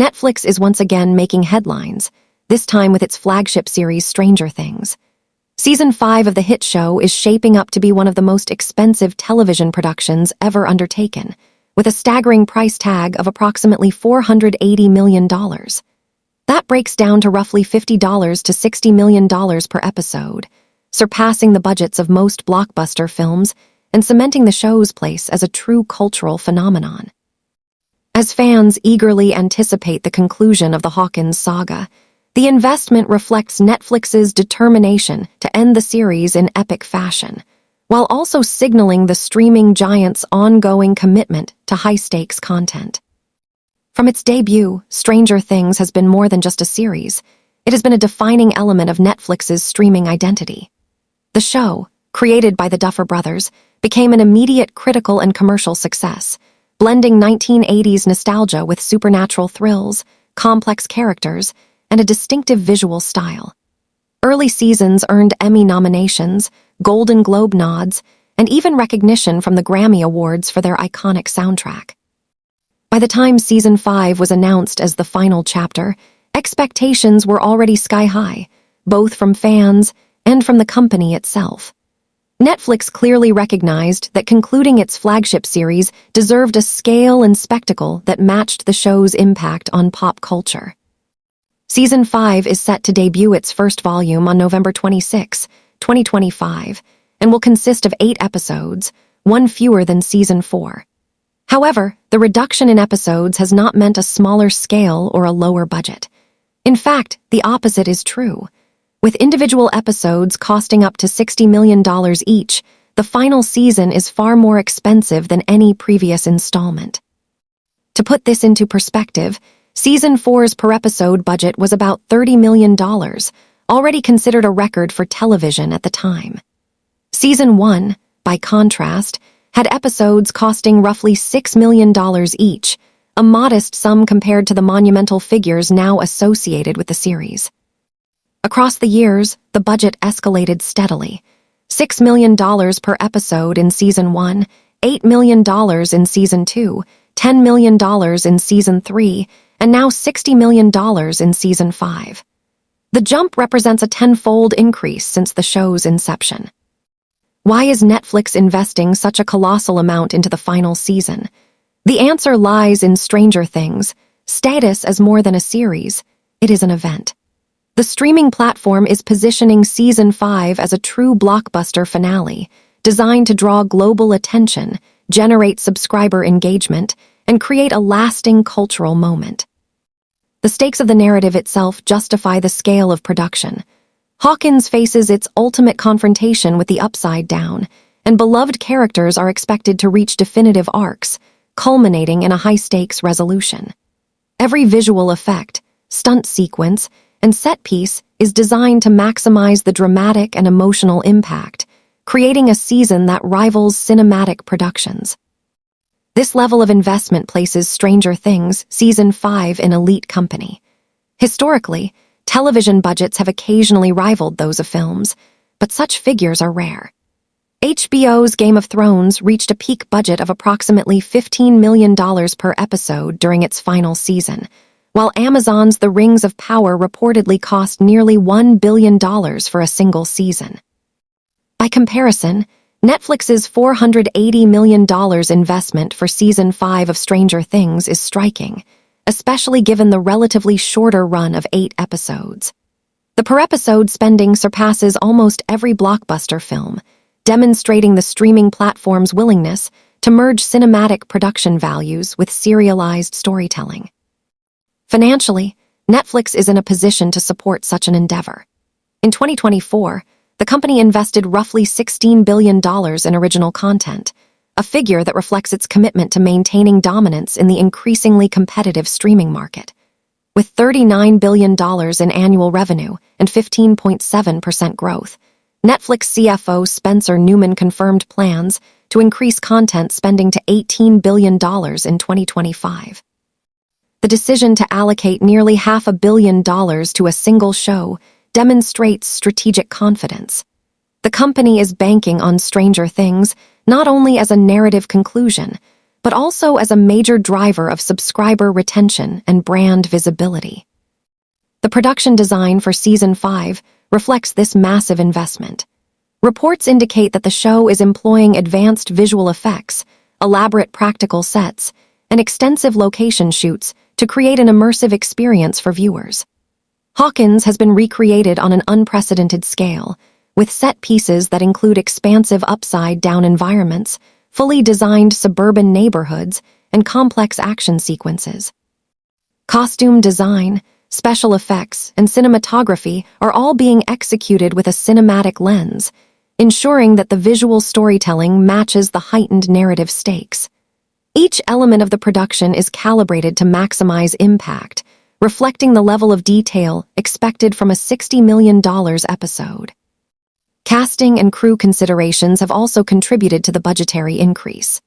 Netflix is once again making headlines, this time with its flagship series Stranger Things. Season 5 of the hit show is shaping up to be one of the most expensive television productions ever undertaken, with a staggering price tag of approximately $480 million. That breaks down to roughly $50 to $60 million per episode, surpassing the budgets of most blockbuster films and cementing the show's place as a true cultural phenomenon. As fans eagerly anticipate the conclusion of the Hawkins saga, the investment reflects Netflix's determination to end the series in epic fashion, while also signaling the streaming giant's ongoing commitment to high-stakes content. From its debut, Stranger Things has been more than just a series. It has been a defining element of Netflix's streaming identity. The show, created by the Duffer Brothers, became an immediate critical and commercial success, blending 1980s nostalgia with supernatural thrills, complex characters, and a distinctive visual style. Early seasons earned Emmy nominations, Golden Globe nods, and even recognition from the Grammy Awards for their iconic soundtrack. By the time Season 5 was announced as the final chapter, expectations were already sky-high, both from fans and from the company itself. Netflix clearly recognized that concluding its flagship series deserved a scale and spectacle that matched the show's impact on pop culture. Season 5 is set to debut its first volume on November 26, 2025, and will consist of 8 episodes, one fewer than Season 4. However, the reduction in episodes has not meant a smaller scale or a lower budget. In fact, the opposite is true. With individual episodes costing up to $60 million each, the final season is far more expensive than any previous installment. To put this into perspective, Season 4's per-episode budget was about $30 million, already considered a record for television at the time. Season 1, by contrast, had episodes costing roughly $6 million each, a modest sum compared to the monumental figures now associated with the series. Across the years, the budget escalated steadily. $6 million per episode in Season 1, $8 million in Season 2, $10 million in Season 3, and now $60 million in Season 5. The jump represents a tenfold increase since the show's inception. Why is Netflix investing such a colossal amount into the final season? The answer lies in Stranger Things' status as more than a series. It is an event. The streaming platform is positioning Season 5 as a true blockbuster finale, designed to draw global attention, generate subscriber engagement, and create a lasting cultural moment. The stakes of the narrative itself justify the scale of production. Hawkins faces its ultimate confrontation with the Upside Down, and beloved characters are expected to reach definitive arcs, culminating in a high-stakes resolution. Every visual effect, stunt sequence, and set piece is designed to maximize the dramatic and emotional impact, creating a season that rivals cinematic productions. This level of investment places Stranger Things Season 5 in elite company. Historically, television budgets have occasionally rivaled those of films, but such figures are rare. HBO's Game of Thrones reached a peak budget of approximately $15 million per episode during its final season, while Amazon's The Rings of Power reportedly cost nearly $1 billion for a single season. By comparison, Netflix's $480 million investment for Season 5 of Stranger Things is striking, especially given the relatively shorter run of 8 episodes. The per-episode spending surpasses almost every blockbuster film, demonstrating the streaming platform's willingness to merge cinematic production values with serialized storytelling. Financially, Netflix is in a position to support such an endeavor. In 2024, the company invested roughly $16 billion in original content, a figure that reflects its commitment to maintaining dominance in the increasingly competitive streaming market. With $39 billion in annual revenue and 15.7% growth, Netflix CFO Spencer Newman confirmed plans to increase content spending to $18 billion in 2025. The decision to allocate nearly $500 million to a single show demonstrates strategic confidence. The company is banking on Stranger Things not only as a narrative conclusion, but also as a major driver of subscriber retention and brand visibility. The production design for Season 5 reflects this massive investment. Reports indicate that the show is employing advanced visual effects, elaborate practical sets, and extensive location shoots to create an immersive experience for viewers. Hawkins has been recreated on an unprecedented scale, with set pieces that include expansive upside-down environments, fully designed suburban neighborhoods, and complex action sequences. Costume design, special effects, and cinematography are all being executed with a cinematic lens, ensuring that the visual storytelling matches the heightened narrative stakes. Each element of the production is calibrated to maximize impact, reflecting the level of detail expected from a $60 million episode. Casting and crew considerations have also contributed to the budgetary increase.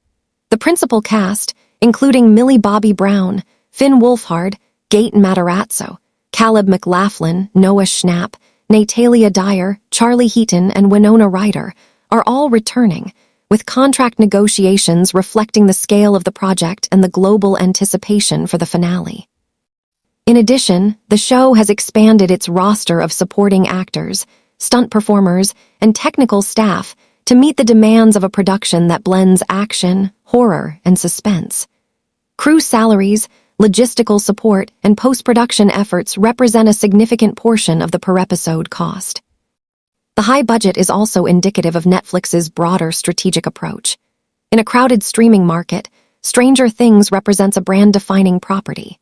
The principal cast, including Millie Bobby Brown, Finn Wolfhard, Gaten Matarazzo, Caleb McLaughlin, Noah Schnapp, Natalia Dyer, Charlie Heaton, and Winona Ryder, are all returning, with contract negotiations reflecting the scale of the project and the global anticipation for the finale. In addition, the show has expanded its roster of supporting actors, stunt performers, and technical staff to meet the demands of a production that blends action, horror, and suspense. Crew salaries, logistical support, and post-production efforts represent a significant portion of the per-episode cost. The high budget is also indicative of Netflix's broader strategic approach. In a crowded streaming market, Stranger Things represents a brand-defining property.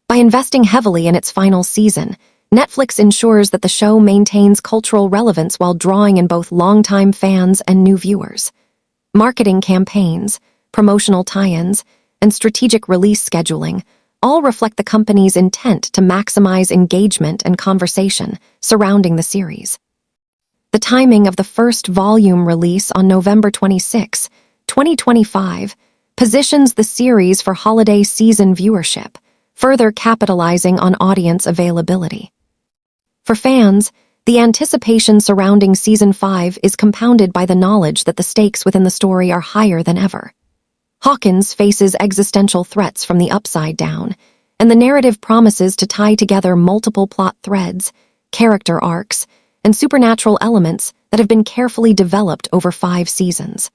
By investing heavily in its final season, Netflix ensures that the show maintains cultural relevance while drawing in both longtime fans and new viewers. Marketing campaigns, promotional tie-ins, and strategic release scheduling all reflect the company's intent to maximize engagement and conversation surrounding the series. The timing of the first volume release on November 26, 2025, positions the series for holiday season viewership, further capitalizing on audience availability. For fans, the anticipation surrounding Season 5 is compounded by the knowledge that the stakes within the story are higher than ever. Hawkins faces existential threats from the upside down, and the narrative promises to tie together multiple plot threads, character arcs, and supernatural elements that have been carefully developed over 5 seasons.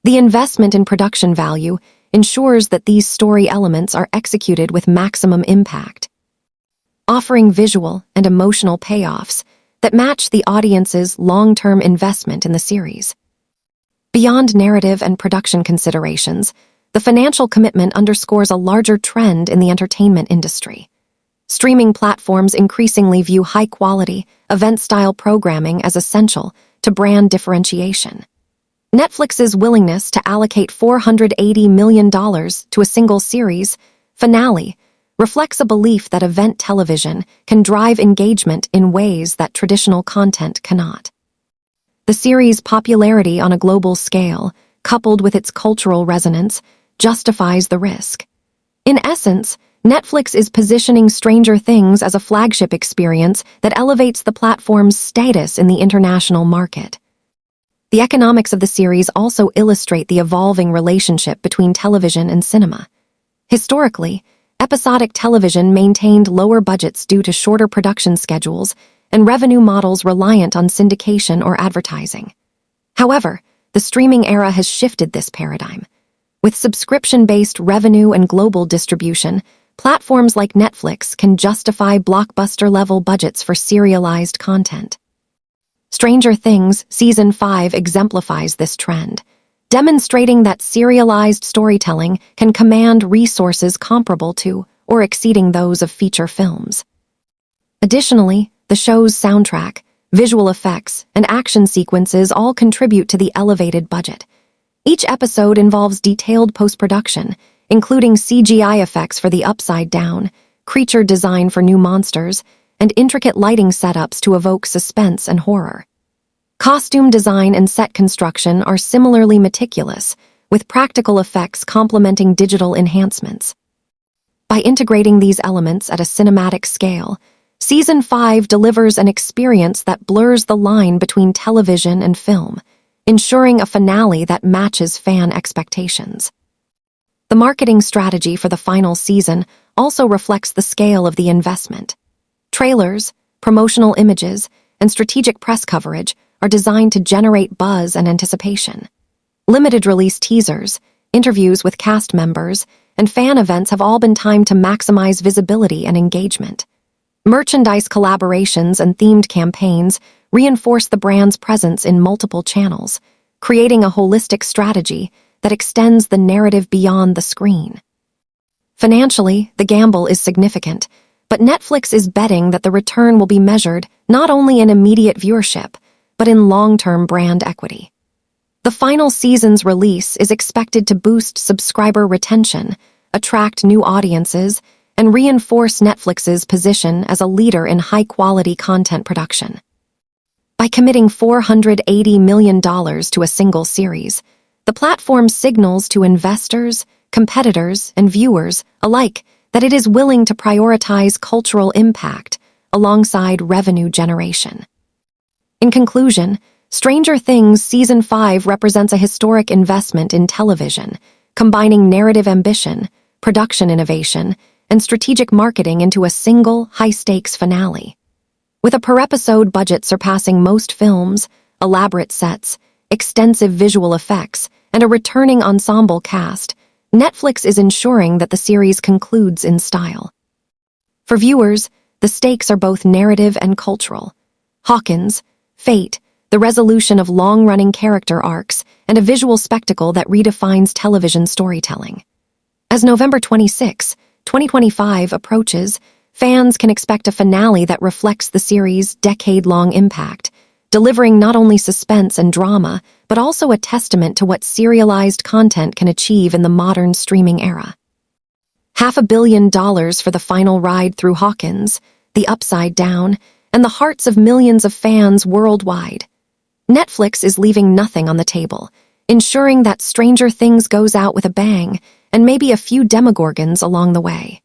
The investment in production value ensures that these story elements are executed with maximum impact, offering visual and emotional payoffs that match the audience's long-term investment in the series. Beyond narrative and production considerations, the financial commitment underscores a larger trend in the entertainment industry. Streaming platforms increasingly view high-quality, event-style programming as essential to brand differentiation. Netflix's willingness to allocate $480 million to a single series, finale, reflects a belief that event television can drive engagement in ways that traditional content cannot. The series' popularity on a global scale, coupled with its cultural resonance, justifies the risk. In essence, Netflix is positioning Stranger Things as a flagship experience that elevates the platform's status in the international market. The economics of the series also illustrate the evolving relationship between television and cinema. Historically, episodic television maintained lower budgets due to shorter production schedules and revenue models reliant on syndication or advertising. However, the streaming era has shifted this paradigm. With subscription-based revenue and global distribution, platforms like Netflix can justify blockbuster-level budgets for serialized content. Stranger Things Season 5 exemplifies this trend, demonstrating that serialized storytelling can command resources comparable to or exceeding those of feature films. Additionally, the show's soundtrack, visual effects, and action sequences all contribute to the elevated budget. Each episode involves detailed post-production, including CGI effects for the upside down, creature design for new monsters, and intricate lighting setups to evoke suspense and horror. Costume design and set construction are similarly meticulous, with practical effects complementing digital enhancements. By integrating these elements at a cinematic scale, Season 5 delivers an experience that blurs the line between television and film, ensuring a finale that matches fan expectations. The The marketing strategy for the final season also reflects the scale of the investment. Trailers, promotional images, and strategic press coverage are designed to generate buzz and anticipation. Limited release teasers, interviews with cast members, and fan events have all been timed to maximize visibility and engagement. Merchandise collaborations and themed campaigns reinforce the brand's presence in multiple channels, creating a holistic strategy that extends the narrative beyond the screen. Financially, the gamble is significant, but Netflix is betting that the return will be measured not only in immediate viewership, but in long-term brand equity. The final season's release is expected to boost subscriber retention, attract new audiences, and reinforce Netflix's position as a leader in high-quality content production. By committing $480 million to a single series, the platform signals to investors, competitors, and viewers alike that it is willing to prioritize cultural impact alongside revenue generation. In conclusion, Stranger Things Season 5 represents a historic investment in television, combining narrative ambition, production innovation, and strategic marketing into a single, high-stakes finale. With a per-episode budget surpassing most films, elaborate sets, extensive visual effects, and a returning ensemble cast, Netflix is ensuring that the series concludes in style. For viewers, the stakes are both narrative and cultural. Hawkins, fate, the resolution of long-running character arcs, and a visual spectacle that redefines television storytelling. As November 26, 2025 approaches, fans can expect a finale that reflects the series' decade-long impact, delivering not only suspense and drama, but also a testament to what serialized content can achieve in the modern streaming era. $500 million for the final ride through Hawkins, the Upside Down, and the hearts of millions of fans worldwide. Netflix is leaving nothing on the table, ensuring that Stranger Things goes out with a bang, and maybe a few demogorgons along the way.